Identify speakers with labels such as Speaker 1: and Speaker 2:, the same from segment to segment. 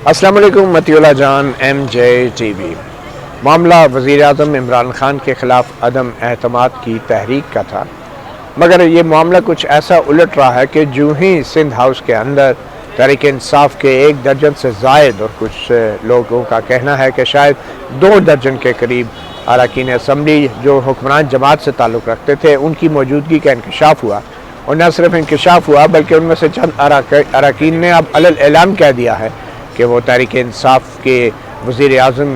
Speaker 1: السلام علیکم مطیع جان M J T V. معاملہ وزیر اعظم عمران خان کے خلاف عدم اعتماد کی تحریک کا تھا، مگر یہ معاملہ کچھ ایسا الٹ رہا ہے کہ جو ہی سندھ ہاؤس کے اندر تحریک انصاف کے 1 درجن سے زائد اور کچھ لوگوں کا کہنا ہے کہ شاید 2 درجن کے قریب اراکین اسمبلی جو حکمران جماعت سے تعلق رکھتے تھے ان کی موجودگی کا انکشاف ہوا، اور نہ صرف انکشاف ہوا بلکہ ان میں سے چند اراکین نے اب علل اعلان کہہ دیا ہے کہ وہ تحریک انصاف کے وزیر اعظم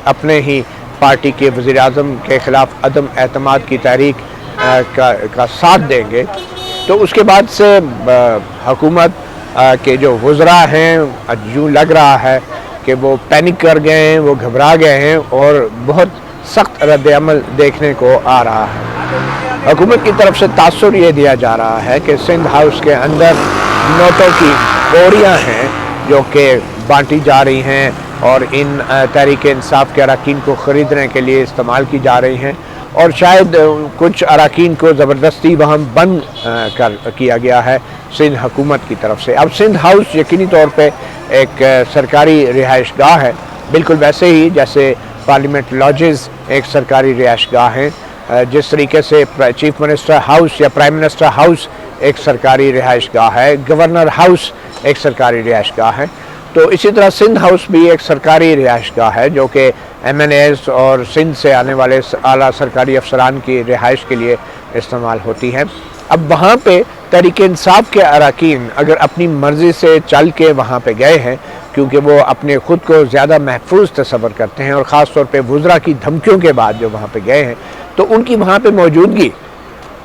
Speaker 1: اپنے ہی پارٹی کے وزیر اعظم کے خلاف عدم اعتماد کی تحریک کا ساتھ دیں گے۔ تو اس کے بعد سے حکومت کے جو وزراء ہیں یوں لگ رہا ہے کہ وہ پینک کر گئے ہیں، وہ گھبرا گئے ہیں اور بہت سخت رد عمل دیکھنے کو آ رہا ہے۔ حکومت کی طرف سے تاثر یہ دیا جا رہا ہے کہ سندھ ہاؤس کے اندر نوٹوں کی بوریاں ہیں جو کہ بانٹی جا رہی ہیں اور ان تحریک انصاف کے اراکین کو خریدنے کے لیے استعمال کی جا رہی ہیں، اور شاید کچھ اراکین کو زبردستی وہاں بند کیا گیا ہے سندھ حکومت کی طرف سے۔ اب سندھ ہاؤس یقینی طور پہ ایک سرکاری رہائش گاہ ہے، بالکل ویسے ہی جیسے پارلیمنٹ لاجز ایک سرکاری رہائش گاہ ہیں، جس طریقے سے چیف منسٹر ہاؤس یا پرائم منسٹر ہاؤس ایک سرکاری رہائش گاہ ہے، گورنر ہاؤس ایک سرکاری رہائش گاہ ہے، تو اسی طرح سندھ ہاؤس بھی ایک سرکاری رہائش گاہ ہے جو کہ ایم این ایز اور سندھ سے آنے والے اعلیٰ سرکاری افسران کی رہائش کے لیے استعمال ہوتی ہے۔ اب وہاں پہ تحریک انصاف کے اراکین اگر اپنی مرضی سے چل کے وہاں پہ گئے ہیں، کیونکہ وہ اپنے خود کو زیادہ محفوظ تصور کرتے ہیں اور خاص طور پہ وزراء کی دھمکیوں کے بعد جو وہاں پہ گئے ہیں، تو ان کی وہاں پہ موجودگی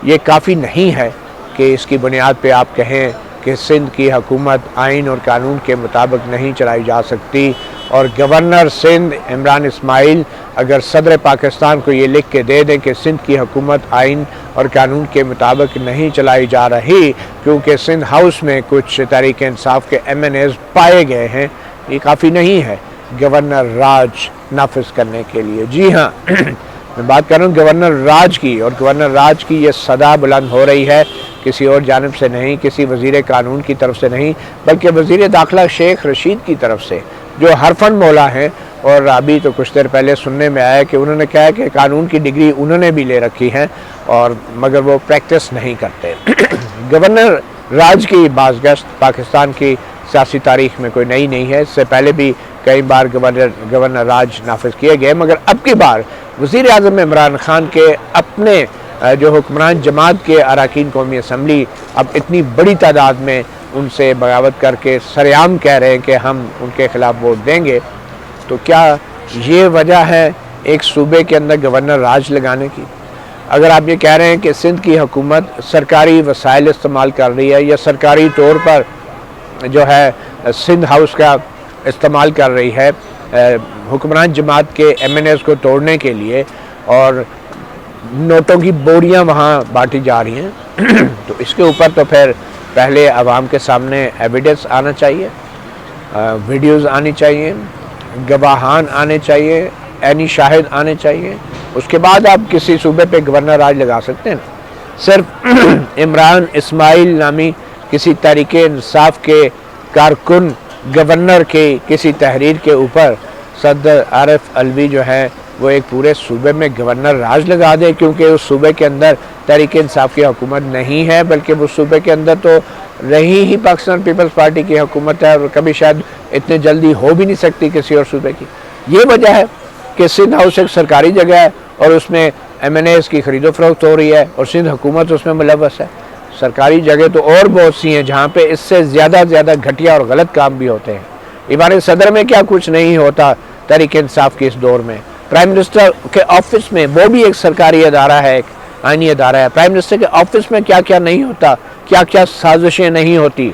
Speaker 1: یہ کافی نہیں ہے کہ اس کی بنیاد پہ آپ کہیں کہ سندھ کی حکومت آئین اور قانون کے مطابق نہیں چلائی جا سکتی، اور گورنر سندھ عمران اسماعیل اگر صدر پاکستان کو یہ لکھ کے دے دیں کہ سندھ کی حکومت آئین اور قانون کے مطابق نہیں چلائی جا رہی کیونکہ سندھ ہاؤس میں کچھ تحریک انصاف کے ایم این ایز پائے گئے ہیں، یہ کافی نہیں ہے گورنر راج نافذ کرنے کے لیے۔ جی ہاں، میں بات کر رہا ہوں گورنر راج کی، اور گورنر راج کی یہ صدا بلند ہو رہی ہے کسی اور جانب سے نہیں، کسی وزیر قانون کی طرف سے نہیں، بلکہ وزیر داخلہ شیخ رشید کی طرف سے، جو حرفاً مولا ہیں، اور ابھی تو کچھ دیر پہلے سننے میں آیا کہ انہوں نے کہا کہ قانون کی ڈگری انہوں نے بھی لے رکھی ہے اور مگر وہ پریکٹس نہیں کرتے۔ گورنر راج کی بازگشت پاکستان کی سیاسی تاریخ میں کوئی نئی نہیں ہے، اس سے پہلے بھی کئی بار گورنر راج نافذ کیے گئے، مگر اب کی بار وزیر اعظم عمران خان کے اپنے جو حکمران جماعت کے اراکین قومی اسمبلی اب اتنی بڑی تعداد میں ان سے بغاوت کر کے سرعام کہہ رہے ہیں کہ ہم ان کے خلاف ووٹ دیں گے، تو کیا یہ وجہ ہے ایک صوبے کے اندر گورنر راج لگانے کی؟ اگر آپ یہ کہہ رہے ہیں کہ سندھ کی حکومت سرکاری وسائل استعمال کر رہی ہے یا سرکاری طور پر جو ہے سندھ ہاؤس کا استعمال کر رہی ہے حکمران جماعت کے ایم این ایز کو توڑنے کے لیے، اور نوٹوں کی بوریاں وہاں بانٹی جا رہی ہیں، تو اس کے اوپر تو پھر پہلے عوام کے سامنے ایویڈنس آنا چاہیے، ویڈیوز آنی چاہیے، گواہان آنے چاہیے، عینی شاہد آنے چاہیے، اس کے بعد آپ کسی صوبے پہ گورنر راج لگا سکتے ہیں۔ صرف عمران اسماعیل نامی کسی تحریک انصاف کے کارکن گورنر کے کسی تحریر کے اوپر صدر عارف علوی جو ہے وہ ایک پورے صوبے میں گورنر راج لگا دے، کیونکہ اس صوبے کے اندر تحریک انصاف کی حکومت نہیں ہے، بلکہ اس صوبے کے اندر تو رہی ہی پاکستان پیپلز پارٹی کی حکومت ہے، اور کبھی شاید اتنے جلدی ہو بھی نہیں سکتی کسی اور صوبے کی۔ یہ وجہ ہے کہ سندھ ہاؤس ایک سرکاری جگہ ہے اور اس میں ایم این ایز کی خرید و فروخت ہو رہی ہے اور سندھ حکومت اس میں ملوث ہے۔ سرکاری جگہ تو اور بہت سی ہیں جہاں پہ اس سے زیادہ گھٹیا اور غلط کام بھی ہوتے ہیں۔ ایوان صدر میں کیا کچھ نہیں ہوتا تحریک انصاف کے اس دور میں، پرائم منسٹر کے آفس میں، وہ بھی ایک سرکاری ادارہ ہے، ایک آئینی ادارہ ہے، پرائم منسٹر کے آفس میں کیا کیا نہیں ہوتا، کیا کیا سازشیں نہیں ہوتی،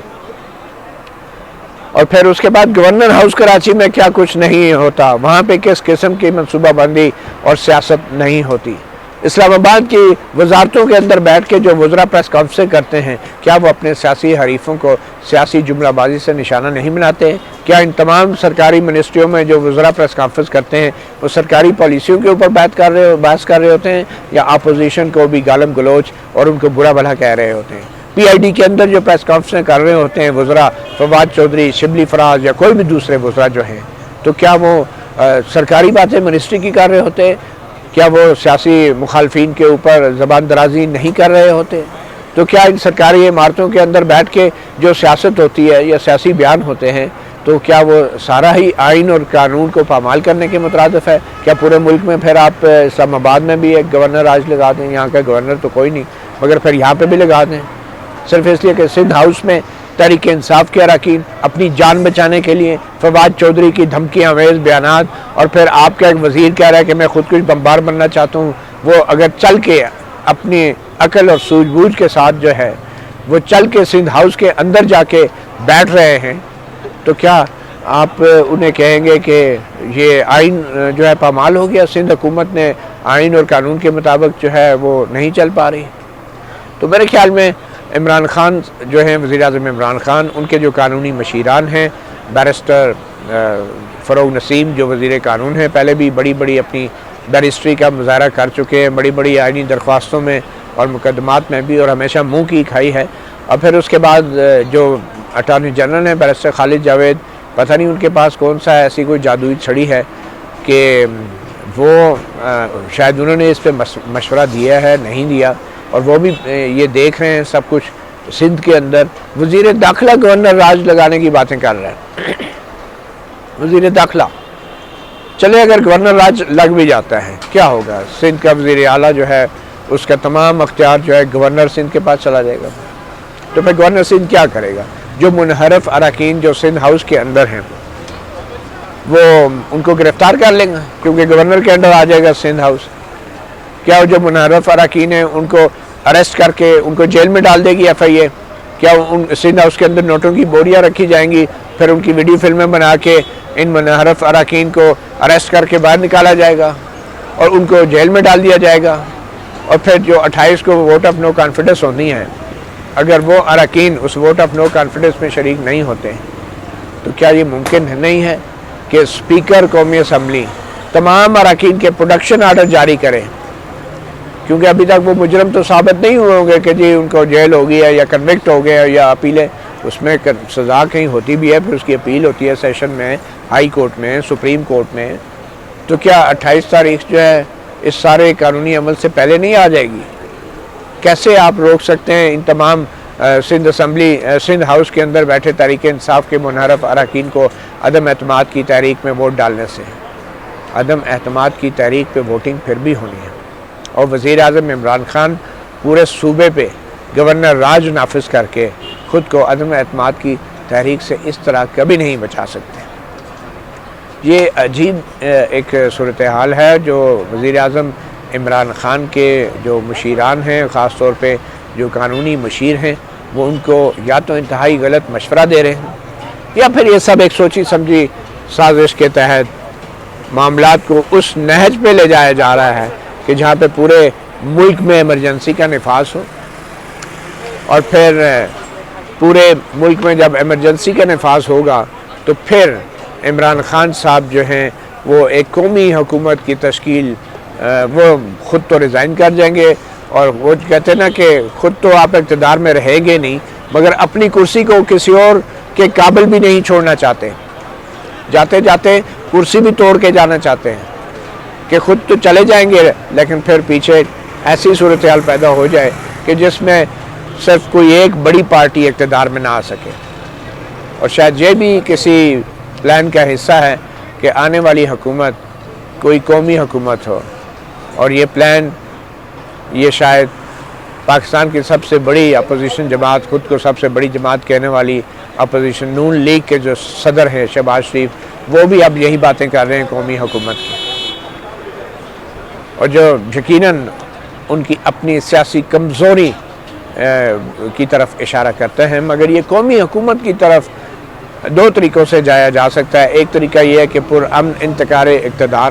Speaker 1: اور پھر اس کے بعد گورنر ہاؤس کراچی میں کیا کچھ نہیں ہوتا، وہاں پہ کس قسم کی منصوبہ بندی اور سیاست نہیں ہوتی۔ اسلام آباد کی وزارتوں کے اندر بیٹھ کے جو وزراء پریس کانفرنسیں کرتے ہیں، کیا وہ اپنے سیاسی حریفوں کو سیاسی جملہ بازی سے نشانہ نہیں بناتے ہیں؟ کیا ان تمام سرکاری منسٹریوں میں جو وزراء پریس کانفرنس کرتے ہیں وہ سرکاری پالیسیوں کے اوپر بحث کر رہے ہوتے ہیں، یا اپوزیشن کو بھی گالم گلوچ اور ان کو برا بھلا کہہ رہے ہوتے ہیں؟ PID کے اندر جو پریس کانفرنس کر رہے ہوتے ہیں وزراء، فواد چودھری، شبلی فراز یا کوئی بھی دوسرے وزراء جو ہیں، تو کیا وہ سرکاری باتیں منسٹری کی کر رہے ہوتے؟ کیا وہ سیاسی مخالفین کے اوپر زبان درازی نہیں کر رہے ہوتے؟ تو کیا ان سرکاری عمارتوں کے اندر بیٹھ کے جو سیاست ہوتی ہے یا سیاسی بیان ہوتے ہیں، تو کیا وہ سارا ہی آئین اور قانون کو پامال کرنے کے مترادف ہے؟ کیا پورے ملک میں پھر آپ اسلام آباد میں بھی ایک گورنر راج لگا دیں؟ یہاں کا گورنر تو کوئی نہیں، مگر پھر یہاں پہ بھی لگا دیں، صرف اس لیے کہ سندھ ہاؤس میں تحریک انصاف کے اراکین اپنی جان بچانے کے لیے فواد چودھری کی دھمکی آمیز بیانات، اور پھر آپ کا ایک وزیر کہہ رہا ہے کہ میں خود کش بمبار بننا چاہتا ہوں، وہ اگر چل کے اپنی عقل اور سوجھ بوجھ کے ساتھ جو ہے وہ چل کے سندھ ہاؤس کے اندر جا کے بیٹھ رہے ہیں، تو کیا آپ انہیں کہیں گے کہ یہ آئین جو ہے پامال ہو گیا، سندھ حکومت نے آئین اور قانون کے مطابق جو ہے وہ نہیں چل پا رہی؟ تو میرے خیال میں عمران خان جو ہیں، وزیر اعظم عمران خان، ان کے جو قانونی مشیران ہیں، بیرسٹر فروغ نسیم جو وزیر قانون ہیں، پہلے بھی بڑی بڑی اپنی بیرسٹری کا مظاہرہ کر چکے ہیں، بڑی بڑی آئینی درخواستوں میں اور مقدمات میں بھی، اور ہمیشہ منہ کی کھائی ہے۔ اور پھر اس کے بعد جو اٹارنی جنرل ہیں بیرسٹر خالد جاوید، پتہ نہیں ان کے پاس کون سا ایسی کوئی جادوئی چھڑی ہے کہ وہ شاید انہوں نے اس پہ مشورہ دیا ہے، نہیں دیا، اور وہ بھی یہ دیکھ رہے ہیں سب کچھ سندھ کے اندر۔ وزیر داخلہ گورنر راج لگانے کی باتیں کر رہے ہیں، وزیر داخلہ، چلے اگر گورنر راج لگ بھی جاتا ہے کیا ہوگا؟ سندھ کا وزیر اعلیٰ جو ہے اس کا تمام اختیار جو ہے گورنر سندھ کے پاس چلا جائے گا، تو پھر گورنر سندھ کیا کرے گا؟ جو منحرف اراکین جو سندھ ہاؤس کے اندر ہیں وہ ان کو گرفتار کر لیں گا، کیونکہ گورنر کے انڈر آ جائے گا سندھ ہاؤس۔ کیا جو منحرف اراکین ہیں ان کو اریسٹ کر کے ان کو جیل میں ڈال دے گی FIA؟ کیا ان سندھ ہاؤس کے اندر نوٹوں کی بوریاں رکھی جائیں گی، پھر ان کی ویڈیو فلمیں بنا کے ان منحرف اراکین کو اریسٹ کر کے باہر نکالا جائے گا اور ان کو جیل میں ڈال دیا جائے گا؟ اور پھر جو 28 کو ووٹ آف نو کانفیڈنس ہونی ہے، اگر وہ اراکین اس ووٹ آف نو کانفیڈنس میں شریک نہیں ہوتے، تو کیا یہ ممکن نہیں ہے کہ اسپیکر قومی اسمبلی تمام اراکین کے پروڈکشن آرڈر جاری کرے؟ کیونکہ ابھی تک وہ مجرم تو ثابت نہیں ہوئے ہوں گے کہ جی ان کو جیل ہو گیا یا کنوکٹ ہو گیا یا اپیلیں، اس میں سزا کہیں ہوتی بھی ہے، پھر اس کی اپیل ہوتی ہے سیشن میں، ہائی کورٹ میں، سپریم کورٹ میں، تو کیا 28 تاریخ جو ہے اس سارے قانونی عمل سے پہلے نہیں آ جائے گی؟ کیسے آپ روک سکتے ہیں ان تمام سندھ ہاؤس کے اندر بیٹھے تحریک انصاف کے منحرف اراکین کو عدم اعتماد کی تحریک میں ووٹ ڈالنے سے؟ عدم اعتماد کی تحریک پہ ووٹنگ پھر بھی ہونی ہے، اور وزیر اعظم عمران خان پورے صوبے پہ گورنر راج نافذ کر کے خود کو عدم اعتماد کی تحریک سے اس طرح کبھی نہیں بچا سکتے۔ یہ عجیب ایک صورتحال ہے جو وزیر اعظم عمران خان کے جو مشیران ہیں، خاص طور پہ جو قانونی مشیر ہیں، وہ ان کو یا تو انتہائی غلط مشورہ دے رہے ہیں، یا پھر یہ سب ایک سوچی سمجھی سازش کے تحت معاملات کو اس نہج پہ لے جایا جا رہا ہے کہ جہاں پہ پورے ملک میں ایمرجنسی کا نفاذ ہو، اور پھر پورے ملک میں جب ایمرجنسی کا نفاذ ہوگا تو پھر عمران خان صاحب جو ہیں وہ ایک قومی حکومت کی تشکیل وہ خود تو ریزائن کر جائیں گے، اور وہ کہتے ہیں نا کہ خود تو آپ اقتدار میں رہیں گے نہیں، مگر اپنی کرسی کو کسی اور کے قابل بھی نہیں چھوڑنا چاہتے، جاتے جاتے کرسی بھی توڑ کے جانا چاہتے ہیں کہ خود تو چلے جائیں گے، لیکن پھر پیچھے ایسی صورتحال پیدا ہو جائے کہ جس میں صرف کوئی ایک بڑی پارٹی اقتدار میں نہ آ سکے۔ اور شاید یہ بھی کسی پلان کا حصہ ہے کہ آنے والی حکومت کوئی قومی حکومت ہو، اور یہ پلان یہ شاید پاکستان کی سب سے بڑی اپوزیشن جماعت، خود کو سب سے بڑی جماعت کہنے والی اپوزیشن نون لیگ کے جو صدر ہیں شہباز شریف، وہ بھی اب یہی باتیں کر رہے ہیں قومی حکومت کی، اور جو یقیناً ان کی اپنی سیاسی کمزوری کی طرف اشارہ کرتے ہیں۔ مگر یہ قومی حکومت کی طرف دو طریقوں سے جایا جا سکتا ہے۔ ایک طریقہ یہ ہے کہ پرامن انتقال اقتدار،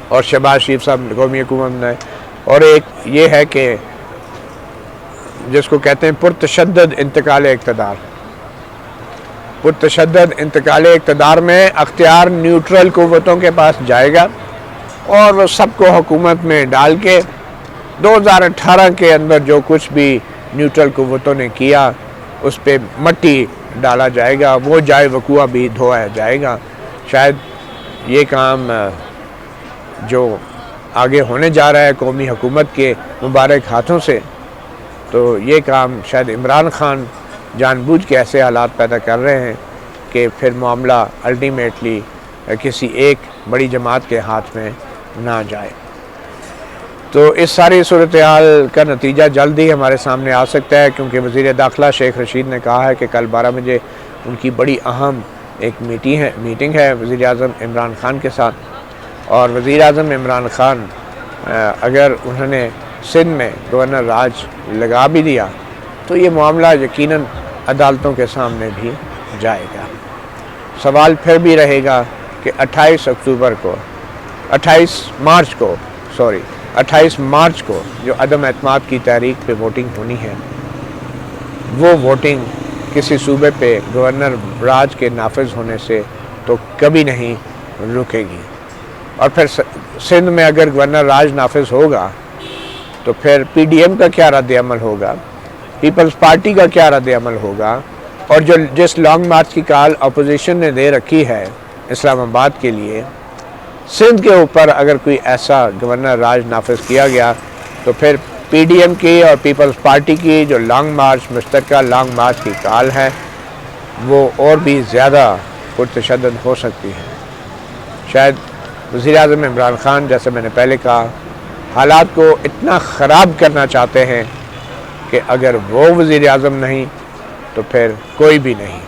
Speaker 1: اور شہباز شریف صاحب قومی حکومت میں، اور ایک یہ ہے کہ جس کو کہتے ہیں پرتشدد انتقال اقتدار۔ پرتشدد انتقال اقتدار میں اختیار نیوٹرل قوتوں کے پاس جائے گا، اور وہ سب کو حکومت میں ڈال کے 2018 کے اندر جو کچھ بھی نیوٹرل قوتوں نے کیا اس پہ مٹی ڈالا جائے گا، وہ جائے وقوع بھی دھویا جائے گا۔ شاید یہ کام جو آگے ہونے جا رہا ہے قومی حکومت کے مبارک ہاتھوں سے، تو یہ کام شاید عمران خان جان بوجھ کے ایسے حالات پیدا کر رہے ہیں کہ پھر معاملہ الٹیمیٹلی کسی ایک بڑی جماعت کے ہاتھ میں نہ جائے۔ تو اس ساری صورتحال کا نتیجہ جلد ہی ہمارے سامنے آ سکتا ہے، کیونکہ وزیر داخلہ شیخ رشید نے کہا ہے کہ کل 12 بجے ان کی بڑی اہم ایک میٹنگ ہے وزیر اعظم عمران خان کے ساتھ، اور وزیر اعظم عمران خان اگر انہوں نے سندھ میں گورنر راج لگا بھی دیا تو یہ معاملہ یقیناً عدالتوں کے سامنے بھی جائے گا۔ سوال پھر بھی رہے گا کہ 28 مارچ کو جو عدم اعتماد کی تحریک پہ ووٹنگ ہونی ہے، وہ ووٹنگ کسی صوبے پہ گورنر راج کے نافذ ہونے سے تو کبھی نہیں رکے گی، اور پھر سندھ میں اگر گورنر راج نافذ ہوگا تو پھر پی ڈی ایم کا کیا رد عمل ہوگا، پیپلز پارٹی کا کیا رد عمل ہوگا، اور جس لانگ مارچ کی کال اپوزیشن نے دے رکھی ہے اسلام آباد کے لیے، سندھ کے اوپر اگر کوئی ایسا گورنر راج نافذ کیا گیا تو پھر پی ڈی ایم کی اور پیپلز پارٹی کی جو لانگ مارچ مشترکہ لانگ مارچ کی کال ہے وہ اور بھی زیادہ پرتشدد ہو سکتی ہے۔ شاید وزیر اعظم عمران خان، جیسے میں نے پہلے کہا، حالات کو اتنا خراب کرنا چاہتے ہیں کہ اگر وہ وزیر اعظم نہیں تو پھر کوئی بھی نہیں۔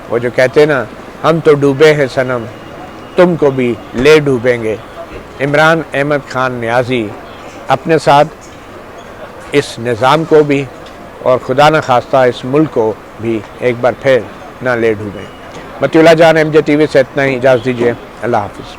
Speaker 1: وہ جو کہتے ہیں نا، ہم تو ڈوبے ہیں صنم، تم کو بھی لے ڈوبیں گے، عمران احمد خان نیازی اپنے ساتھ اس نظام کو بھی اور خدا نہ خواستہ اس ملک کو بھی ایک بار پھر نہ لے ڈوبیں۔ مطیع اللہ جان، MJ TV سے اتنا ہی، اجازت دیجیے، اللہ حافظ۔